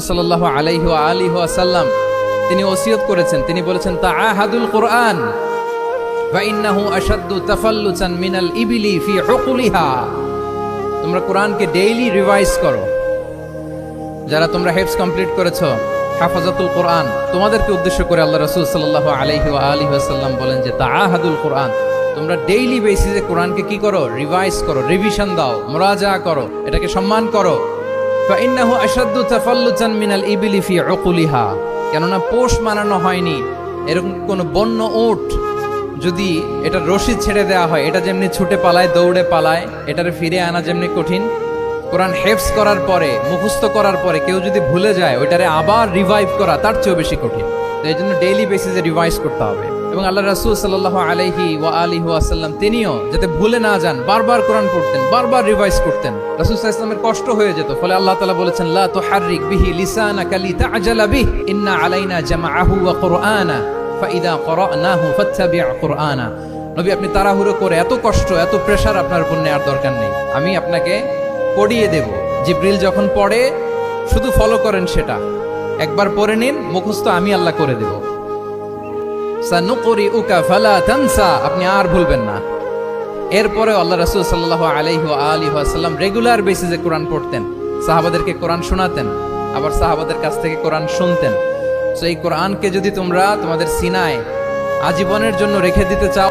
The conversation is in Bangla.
সাল্লাল্লাহু আলাইহি ওয়া আলিহি ওয়াসাল্লাম তিনি ওসিয়ত করেছেন, তিনি বলেছেন তাআহাদুল কুরআন ওয়া ইন্নাহু আশাদ্দু তাফাল্লুতান মিনাল ইবিলি ফি উকুলিহা। তোমরা কোরআনকে ডেইলি রিভাইজ করো। যারা তোমরা হেফজ কমপ্লিট করেছো, হাফাজাতুল কোরআন, তোমাদেরকে উদ্দেশ্য করে আল্লাহ রাসূল সাল্লাল্লাহু আলাইহি ওয়া আলিহি ওয়াসাল্লাম বলেন যে তাআহাদুল কোরআন, তোমরা ডেইলি বেসিসে কোরআনকে কি করো? রিভাইজ করো, রিভিশন দাও, মুরাজা করো, এটাকে সম্মান করো। ফাইন্নাহু আশাদ্দু তাফাল্লুতান মিনাল ইবিলি ফি উকুলিহা। কেননা পোষ মানানো হয়নি এরকম কোন বন্য উট যদি এটা রশি ছেড়ে দেওয়া হয়, এটা যেমনি ছুটে পালায়, দৌড়ে পালায়, এটারে ফিরে আনা যেমনি কঠিন, কোরআন হেফজ করার পরে, মুখস্থ করার পরে কেউ যদি ভুলে যায়, ওইটারে আবার রিভাইভ করা তার চেয়েও বেশি কঠিন। তো এই জন্য ডেইলি বেসিসে রিভাইজ করতে হবে। এবং আল্লাহ রাসূল সাল্লাল্লাহু আলাইহি ওয়া আলিহি ওয়াসাল্লাম তিনিও যাতে ভুলে না যান, বারবার কোরআন পড়তেন, বারবার রিভাইজ করতেন। রাসূল সাল্লাল্লাহু আলাইহি ওয়াসাল্লামের কষ্ট হয়ে যেত, ফলে আল্লাহ তাআলা বলেছেন লা তুহাররিক বিহি লিসানাকা লিতা'জালা বিহি ইন্না আলাইনা জামাআহু ওয়া কুরআনা ফাইদা ক্বরানাহু ফাত্তাবি' কুরআনা। নবী, আপনি তাড়াহুড়ো করে এত কষ্ট, এত প্রেসার আপনার উপর নেওয়ার দরকার নেই, আমি আপনাকে পড়িয়ে দেব। জিবরিল যখন পড়ে শুধু ফলো করেন, সেটা একবার পড়ে নিন, মুখস্থ আমি আল্লাহ করে দেব। সানুকরিউকা ফালা তানসা, আপনি আর ভুলবেন না। এরপরে আল্লাহ রাসূল সাল্লাল্লাহু আলাইহি ওয়া আলিহি ওয়াসাল্লাম রেগুলার বেসিসে কোরআন পড়তেন, সাহাবাদেরকে কোরআন শোনাতেন, আবার সাহাবাদের কাছ থেকে কোরআন শুনতেন। তো এই কোরআনকে যদি তোমরা তোমাদের সিনায় আজীবনের জন্য রেখে দিতে চাও,